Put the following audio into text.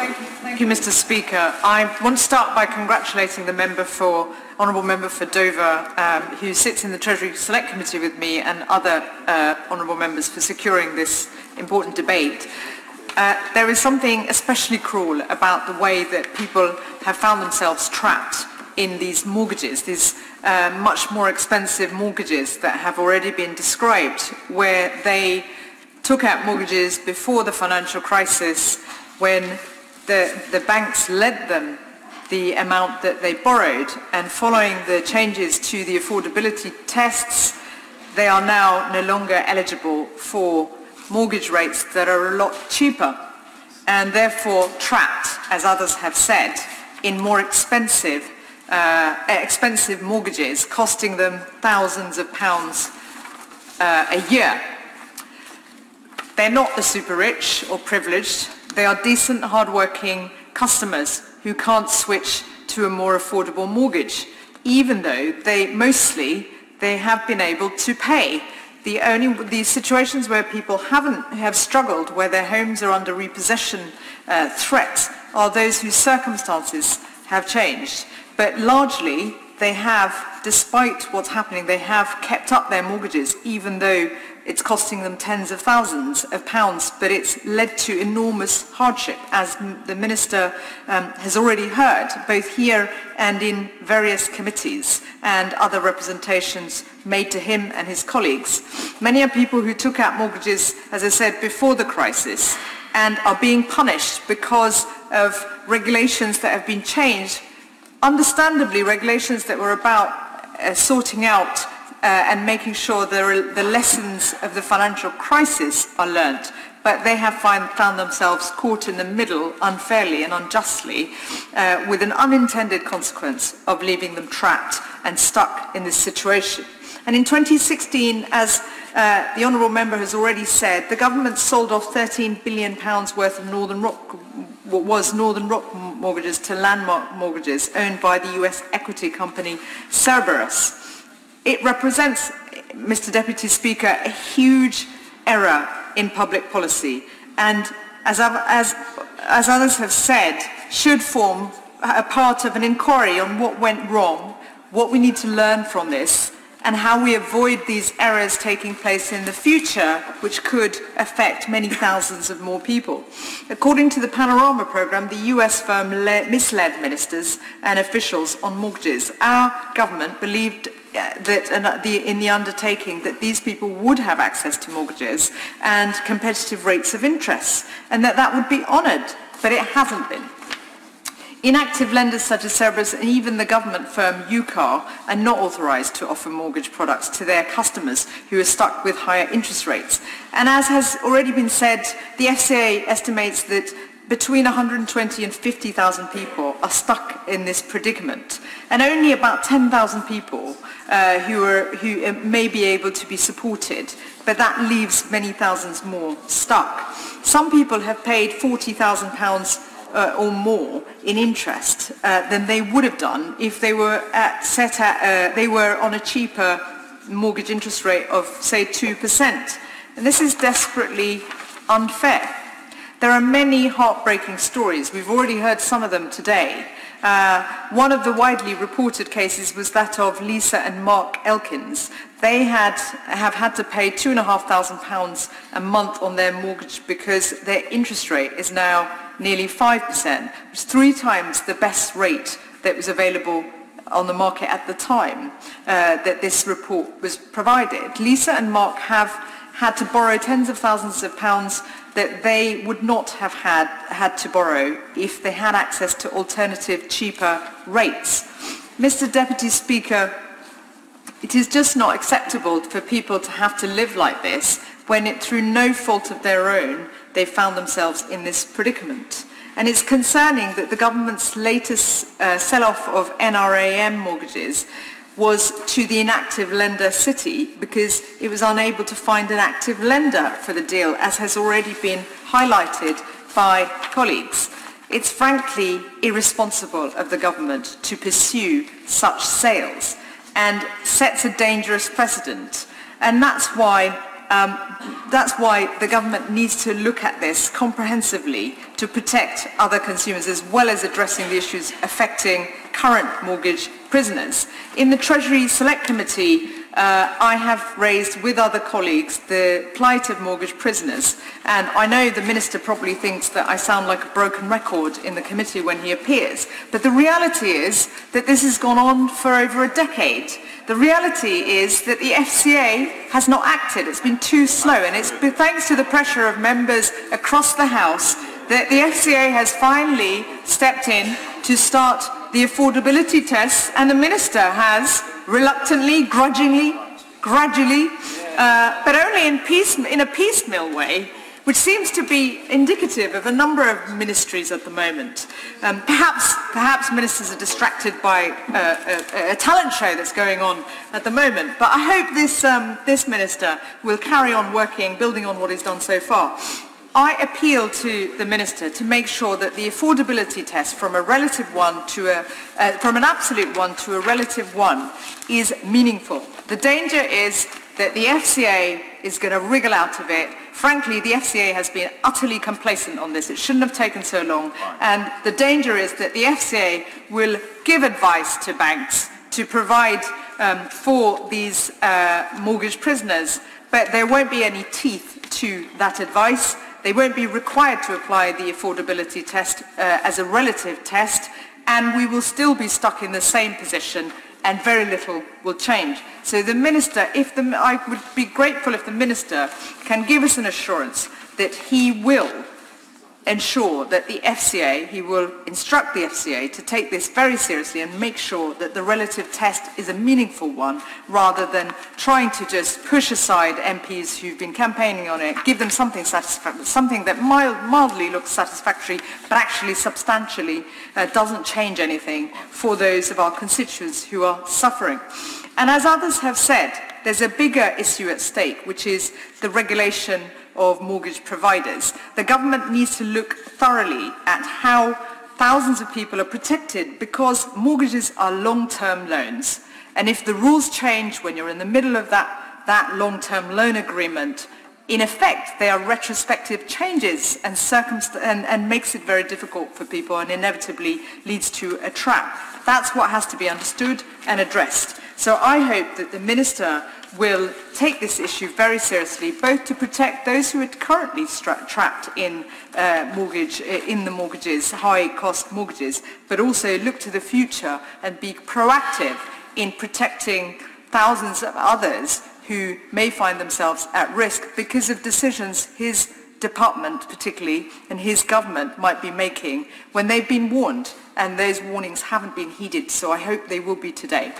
Thank you, Mr. Speaker. I want to start by congratulating the Honourable Member for Dover, who sits in the Treasury Select Committee with me, and other Honourable Members for securing this important debate. There is something especially cruel about the way that people have found themselves trapped in these mortgages, these much more expensive mortgages that have already been described, where they took out mortgages before the financial crisis, when the banks lent them the amount that they borrowed, and following the changes to the affordability tests, they are now no longer eligible for mortgage rates that are a lot cheaper, and therefore trapped, as others have said, in more expensive mortgages, costing them thousands of pounds a year. They're not the super rich or privileged. They are decent, hard-working customers who can't switch to a more affordable mortgage, even though they have been able to pay. The situations where people have struggled, where their homes are under repossession threat, are those whose circumstances have changed. But largely, they have, despite what's happening, they have kept up their mortgages, even though it's costing them tens of thousands of pounds, but it's led to enormous hardship, as the Minister has already heard, both here and in various committees and other representations made to him and his colleagues. Many are people who took out mortgages, as I said, before the crisis, and are being punished because of regulations that have been changed, understandably regulations that were about sorting out and making sure the lessons of the financial crisis are learnt, but they have found themselves caught in the middle unfairly and unjustly, with an unintended consequence of leaving them trapped and stuck in this situation. And in 2016, as the Honourable Member has already said, the government sold off £13 billion worth of Northern Rock mortgages to Landmark Mortgages, owned by the US equity company Cerberus. It represents, Mr. Deputy Speaker, a huge error in public policy, and as others have said, should form a part of an inquiry on what went wrong, what we need to learn from this, and how we avoid these errors taking place in the future, which could affect many thousands of more people. According to the Panorama programme, the US firm misled ministers and officials on mortgages. Our government believed that in the undertaking that these people would have access to mortgages and competitive rates of interest, and that would be honoured, but it hasn't been. Inactive lenders such as Cerberus and even the government firm UCAR are not authorised to offer mortgage products to their customers who are stuck with higher interest rates. And as has already been said, the FCA estimates that between 120 and 50,000 people are stuck in this predicament, and only about 10,000 people who may be able to be supported, but that leaves many thousands more stuck. Some people have paid £40,000 or more in interest than they would have done if they were they were on a cheaper mortgage interest rate of, say, 2%. And this is desperately unfair. There are many heartbreaking stories. We've already heard some of them today. One of the widely reported cases was that of Lisa and Mark Elkins. They have had to pay £2,500 a month on their mortgage because their interest rate is now nearly 5%, which is 3 times the best rate that was available on the market at the time that this report was provided. Lisa and Mark have had to borrow tens of thousands of pounds that they would not have had to borrow if they had access to alternative, cheaper rates. Mr. Deputy Speaker, it is just not acceptable for people to have to live like this when, through no fault of their own, they found themselves in this predicament. And it's concerning that the government's latest sell-off of NRAM mortgages was to the inactive lender Citi because it was unable to find an active lender for the deal, as has already been highlighted by colleagues. It's frankly irresponsible of the government to pursue such sales and sets a dangerous precedent. And that's why the government needs to look at this comprehensively to protect other consumers, as well as addressing the issues affecting current mortgage prisoners. In the Treasury Select Committee, I have raised with other colleagues the plight of mortgage prisoners, and I know the Minister probably thinks that I sound like a broken record in the committee when he appears, but the reality is that this has gone on for over a decade. The reality is that the FCA has not acted. It's been too slow, and it's been thanks to the pressure of members across the House that the FCA has finally stepped in to start the affordability tests, and the Minister has reluctantly, grudgingly, gradually, but only in a piecemeal way, which seems to be indicative of a number of ministries at the moment. Perhaps ministers are distracted by a talent show that's going on at the moment, but I hope this minister will carry on working, building on what he's done so far. I appeal to the Minister to make sure that the affordability test from a relative one to from an absolute one to a relative one is meaningful. The danger is that the FCA is going to wriggle out of it. Frankly, the FCA has been utterly complacent on this. It shouldn't have taken so long. And the danger is that the FCA will give advice to banks to provide for these mortgage prisoners, but there won't be any teeth to that advice. They won't be required to apply the affordability test as a relative test, and we will still be stuck in the same position, and very little will change. So the Minister, I would be grateful if the Minister can give us an assurance that he will ensure that the FCA, he will instruct the FCA to take this very seriously and make sure that the relative test is a meaningful one, rather than trying to just push aside MPs who've been campaigning on it, give them something that mildly looks satisfactory, but actually substantially doesn't change anything for those of our constituents who are suffering. And as others have said, there's a bigger issue at stake, which is the regulation of mortgage providers. The government needs to look thoroughly at how thousands of people are protected, because mortgages are long-term loans. And if the rules change when you're in the middle of that long-term loan agreement, in effect, they are retrospective changes and makes it very difficult for people and inevitably leads to a trap. That's what has to be understood and addressed. So I hope that the Minister will take this issue very seriously, both to protect those who are currently trapped in the mortgages, high-cost mortgages, but also look to the future and be proactive in protecting thousands of others who may find themselves at risk because of decisions his department particularly and his government might be making when they've been warned, and those warnings haven't been heeded. So I hope they will be today.